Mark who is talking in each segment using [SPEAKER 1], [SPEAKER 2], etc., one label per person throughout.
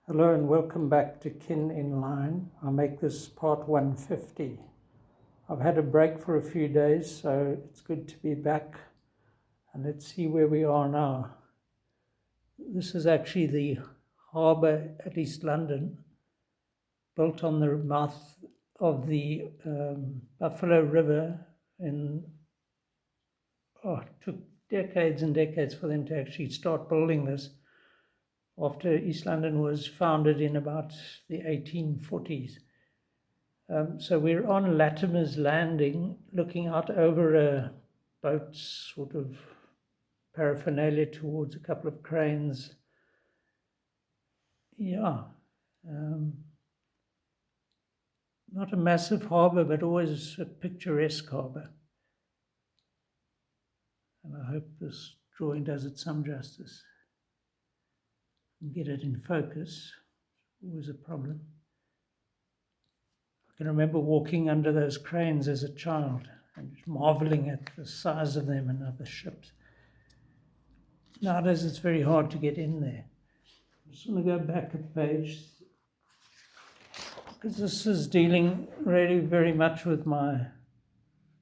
[SPEAKER 1] Hello and welcome back to Kin in Line. I make this part 150. I've had a break for a few days, so it's good to be back. And let's see where we are now. This is actually the harbour at East London, built on the mouth of the Buffalo River. It took decades and decades for them to actually start building this, after East London was founded in about the 1840s. So we're on Latimer's Landing, looking out over a boat sort of paraphernalia towards a couple of cranes. Yeah. Not a massive harbour, but always a picturesque harbour. And I hope this drawing does it some justice. And get it in focus, always a problem. I can remember walking under those cranes as a child and marvelling at the size of them and other ships. Nowadays it's very hard to get in there. I just want to go back a page, because this is dealing really very much with my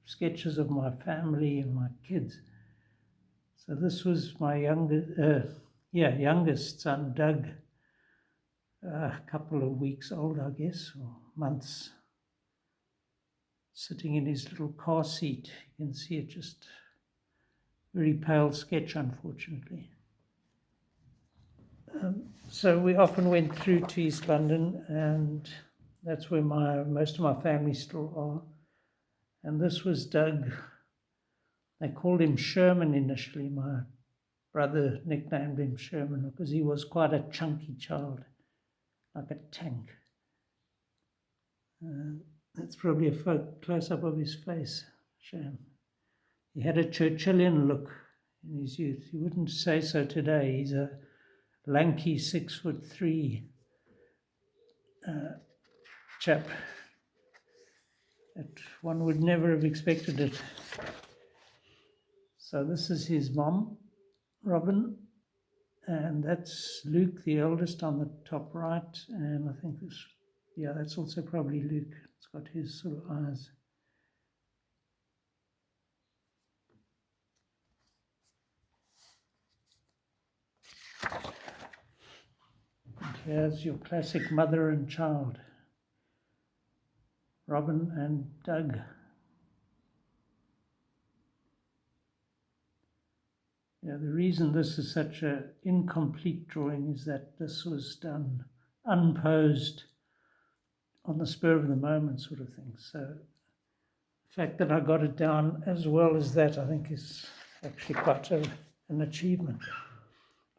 [SPEAKER 1] sketches of my family and my kids. So this was my youngest son, Doug, a couple of weeks old, I guess, or months, sitting in his little car seat. You can see it, just very pale sketch, unfortunately. So we often went through to East London, and that's where most of my family still are. And this was Doug. They called him Sherman initially. My brother nicknamed him Sherman because he was quite a chunky child, like a tank. That's probably a close-up of his face, shame. He had a Churchillian look in his youth. You wouldn't say so today. He's a lanky 6'3" chap. That one would never have expected it. So this is his mom, Robin, and that's Luke, the eldest, on the top right. And I think that's also probably Luke. It's got his sort of eyes. And here's your classic mother and child, Robin and Doug. Yeah, the reason this is such an incomplete drawing is that this was done unposed, on the spur of the moment sort of thing. So the fact that I got it down as well as that, I think, is actually quite an achievement.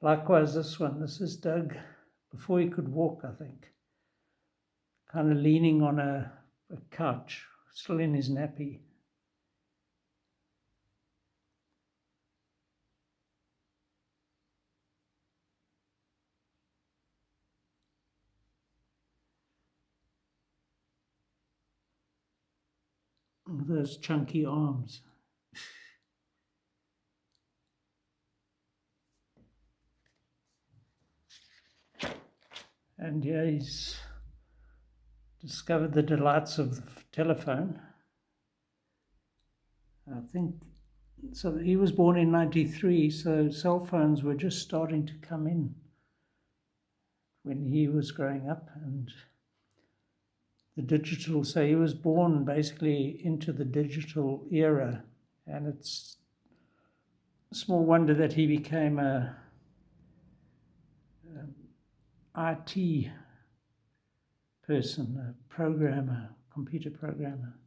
[SPEAKER 1] Likewise, this is Doug before he could walk, I think, kind of leaning on a couch, still in his nappy. Those chunky arms. And yeah, he's discovered the delights of the telephone. I think, so he was born in 93, so cell phones were just starting to come in when he was growing up, and the digital, so he was born basically into the digital era, and it's small wonder that he became a IT person, a programmer, computer programmer.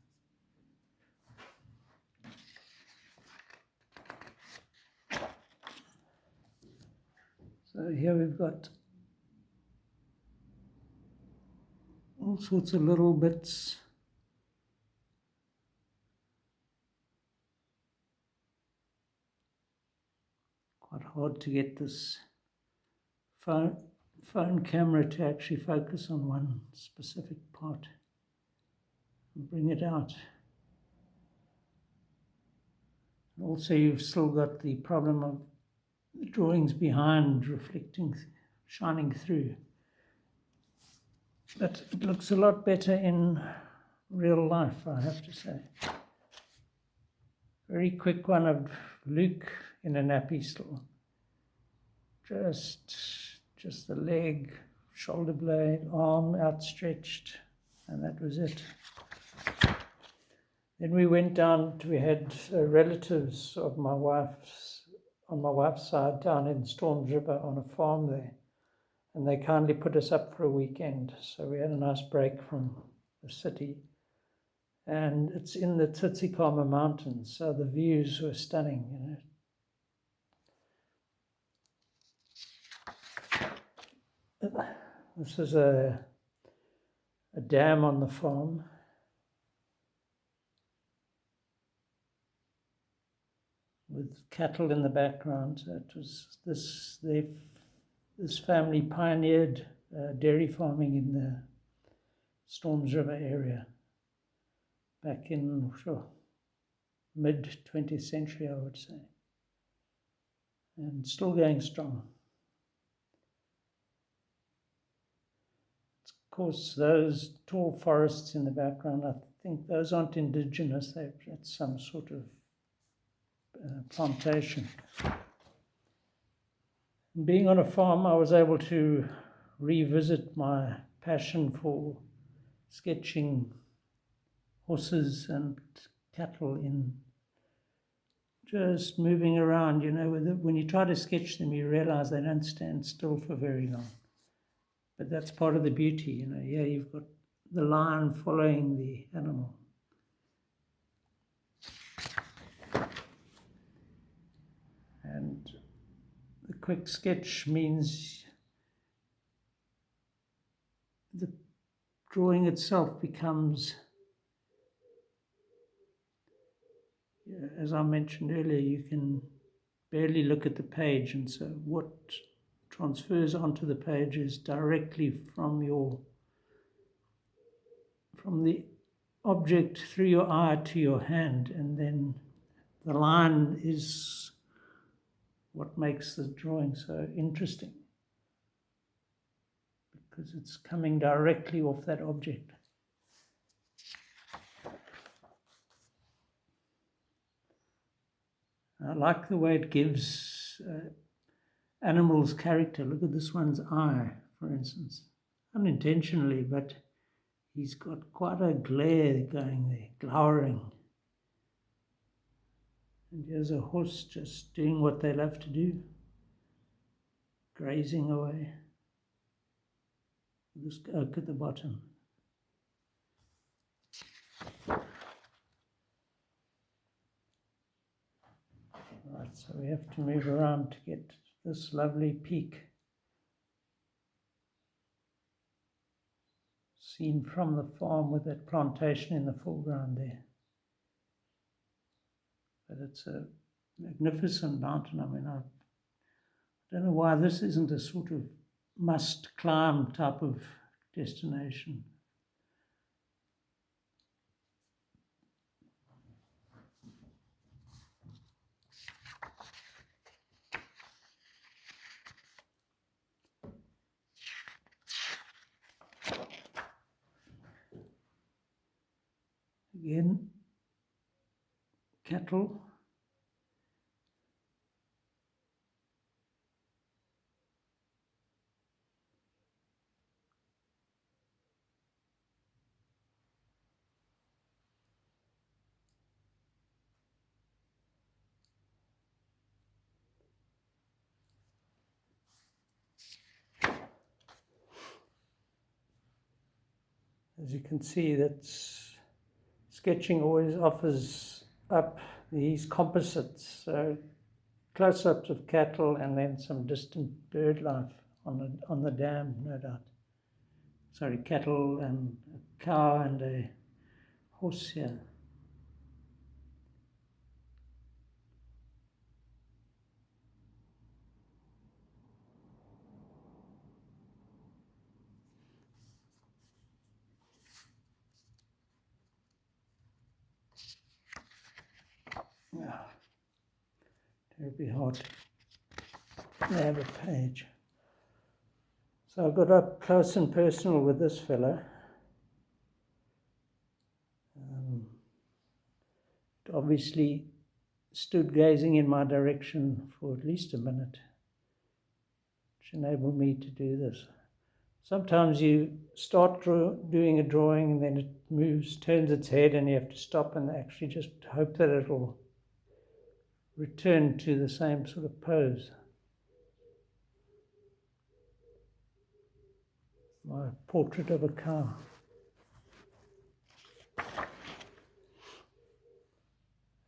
[SPEAKER 1] So here we've got all sorts of little bits. Quite hard to get this phone camera to actually focus on one specific part and bring it out. And also, you've still got the problem of the drawings behind reflecting, shining through. But it looks a lot better in real life, I have to say. Very quick one of Luke in a nappy still. Just the leg, shoulder blade, arm outstretched, and that was it. Then we went down, we had relatives of my wife's, on my wife's side, down in Storms River on a farm there. And they kindly put us up for a weekend. So we had a nice break from the city. And it's in the Tsitsikamma Mountains, so the views were stunning, This is a dam on the farm. With cattle in the background. So it was this family pioneered dairy farming in the Storms River area back in mid-20th century, I would say, and still going strong. Of course, those tall forests in the background, I think those aren't indigenous, it's some sort of plantation. Being on a farm, I was able to revisit my passion for sketching horses and cattle in just moving around, when you try to sketch them, you realize they don't stand still for very long. But that's part of the beauty, Here you've got the lion following the animal. And the quick sketch means the drawing itself becomes, as I mentioned earlier, you can barely look at the page, and so what transfers onto the page is directly from the object through your eye to your hand, and then the line is what makes the drawing so interesting, because it's coming directly off that object. I like the way it gives animals character. Look at this one's eye, for instance. Unintentionally, but he's got quite a glare going there, glowering. And here's a horse just doing what they love to do, grazing away. This oak at the bottom. Right, so we have to move around to get this lovely peak seen from the farm with that plantation in the foreground there. But it's a magnificent mountain. I mean, I don't know why this isn't a sort of must climb type of destination. Again, cattle. As you can see, that's sketching always offers up these composites, so close-ups of cattle and then some distant bird life on the dam, no doubt. Sorry, cattle and a cow and a horse here. Yeah, terribly hard to have a page. So I got up close and personal with this fella. It obviously stood gazing in my direction for at least a minute, which enabled me to do this. Sometimes you start doing a drawing and then it moves, turns its head, and you have to stop and actually just hope that it'll return to the same sort of pose. My portrait of a cow.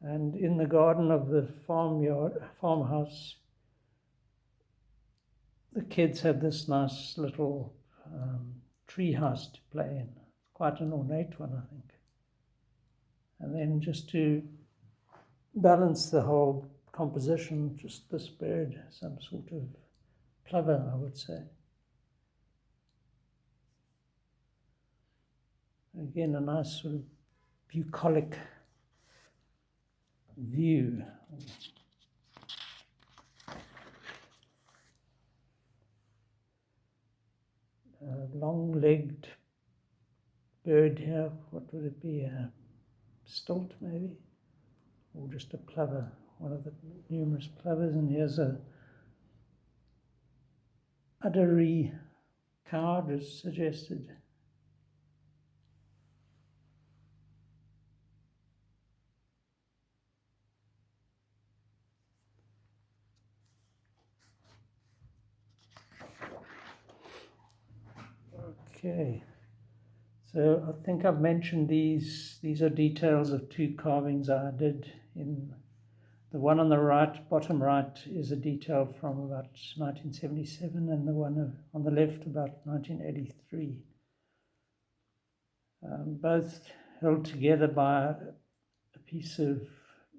[SPEAKER 1] And in the garden of the farmhouse, the kids had this nice little tree house to play in. Quite an ornate one, I think. And then just to balance the whole composition, just this bird, some sort of plover, I would say. Again, a nice sort of bucolic view. A long-legged bird here, what would it be? A stilt, maybe? Or just a plover, one of the numerous plovers. And here's a uddery cow, as suggested. Okay, so I think I've mentioned these. These are details of two carvings I did. In the one on the right, bottom right, is a detail from about 1977, and the one on the left about 1983. Both held together by a piece of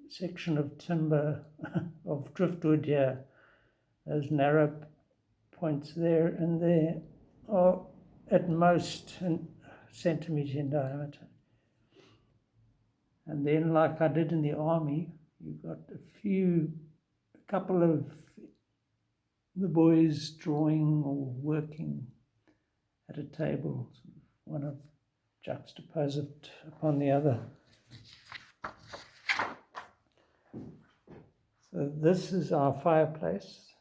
[SPEAKER 1] section of timber of driftwood here. Those narrow points there and there are at most a centimetre in diameter. And then, like I did in the army, you've got a couple of the boys drawing or working at a table, one of juxtapose it upon the other. So this is our fireplace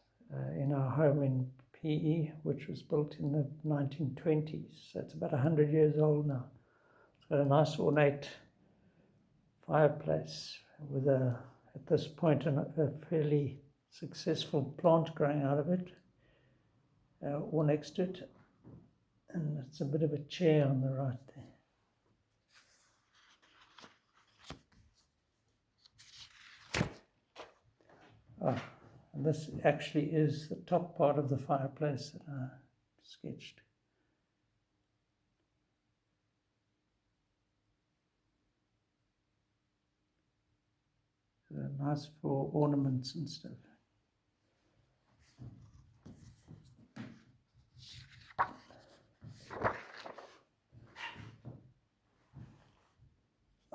[SPEAKER 1] in our home in PE, which was built in the 1920s. So it's about 100 years old now. It's got a nice ornate fireplace with at this point, a fairly successful plant growing out of it, or next to it. And it's a bit of a chair on the right there. And this actually is the top part of the fireplace that I sketched. So nice for ornaments and stuff.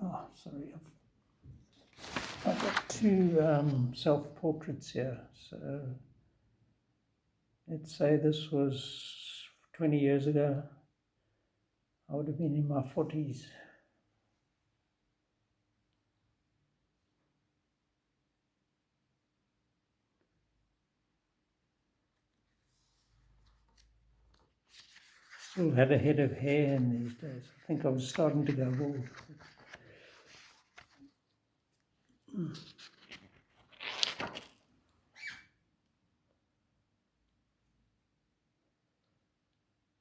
[SPEAKER 1] Oh, sorry, I've got two self-portraits here. So let's say this was 20 years ago. I would have been in my 40s. Still had a head of hair in these days. I think I was starting to go bald.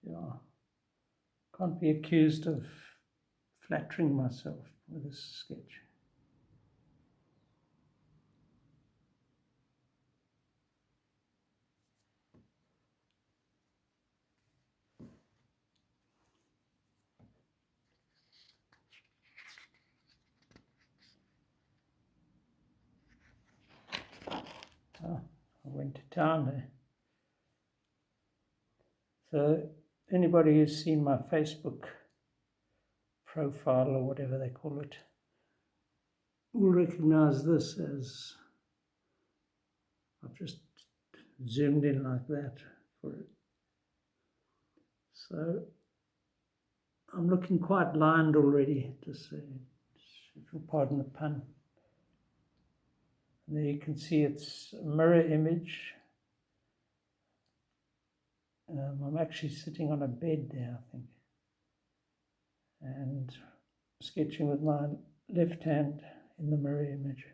[SPEAKER 1] Yeah, can't be accused of flattering myself with this sketch. I went to town there. So anybody who's seen my Facebook profile or whatever they call it will recognize this as I've just zoomed in like that for it. So I'm looking quite lined already, to say, if you'll pardon the pun. And there you can see it's a mirror image. I'm actually sitting on a bed there, I think, and sketching with my left hand in the mirror image.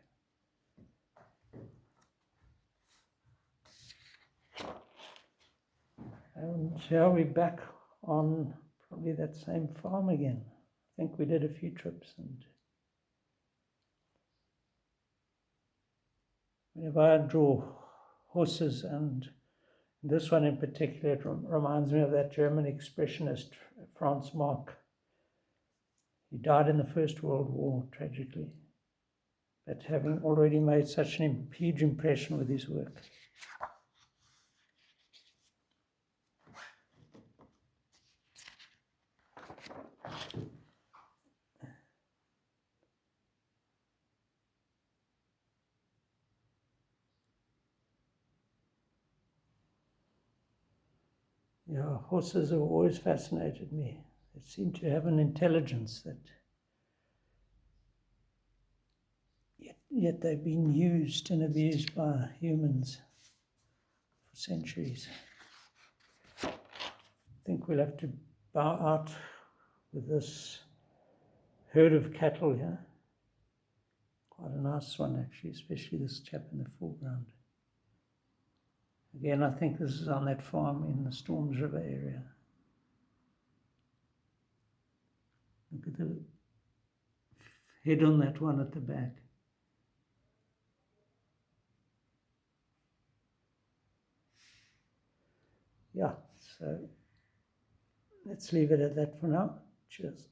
[SPEAKER 1] And here we're back on probably that same farm again. I think we did a few trips, and whenever I draw horses, and this one in particular, it reminds me of that German expressionist Franz Marc. He died in the First World War, tragically, but having already made such a huge impression with his work. Yeah, horses have always fascinated me. They seem to have an intelligence that yet they've been used and abused by humans for centuries. I think we'll have to bow out with this herd of cattle here. Quite a nice one, actually, especially this chap in the foreground. Again, I think this is on that farm in the Storms River area. Look at the head on that one at the back. Yeah, so let's leave it at that for now. Cheers.